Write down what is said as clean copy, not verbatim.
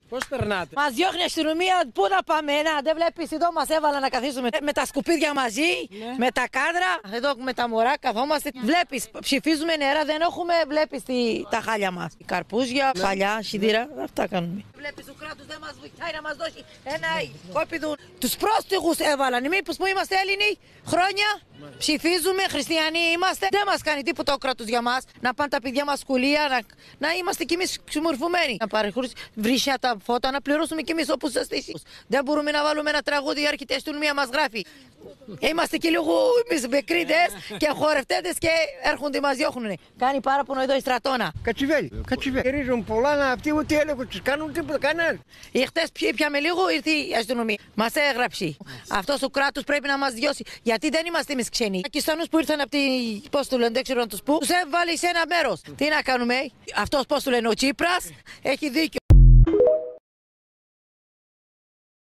Πώς περνάτε? Μας διώχνει η αστυνομία, πού να πάμε, δεν βλέπεις, εδώ μας έβαλα να καθίσουμε με τα σκουπίδια μαζί, με τα κάδρα, εδώ με τα μωρά καθόμαστε. Βλέπεις, ψηφίζουμε νερά, δεν έχουμε, βλέπεις τα χάλια μας. Καρπούζια, παλιά, σιδήρα, αυτά κάνουμε. Βλέπεις, ο κράτος δεν μας βοηθάει να μας δώσει ένα κόπιδο. Τους πρόστιχους έβαλαν, εμείς που είμαστε Έλληνοι χρόνια, ψηφίζουμε, χριστιανοί είμαστε, δεν μας κάνει τίποτα ο κράτος για μας. Να πάνε τα παιδιά μας σχολεία, να είμαστε κι εμείς ξυμορφωμένοι. Να παρεχωρήσει βρυσιά τα φώτα, να πληρώσουμε κι εμείς όπως σας στήσεις. Δεν μπορούμε να βάλουμε ένα τραγούδι, η αρχιτεκτονική αστυνομία μας γράφει. Είμαστε και λίγο εμείς μπεκρίδες και χορευτές και έρχονται μας διώχνουν. Κάνει παράπονο εδώ η στρατόνα. Κατσιβέλη. Ρίζουν πολλά, αυτοί ούτε έλεγχο τους κάνουν τίποτα κανένα. Χτες πιάμε λίγο, ήρθε η αστυνομία. Μας έγραψε. Αυτός ο κράτος πρέπει να μας διώσει. Γιατί δεν είμαστε εμείς ξένοι. Οι Πακιστανούς που ήρθαν από την. Πώς του λένε, δεν ξέρω να τους πω. Τους έβαλε σε ένα μέρος. Τι να κάνουμε, αυτός πώς του λένε, ο Τσίπρας έχει δίκιο.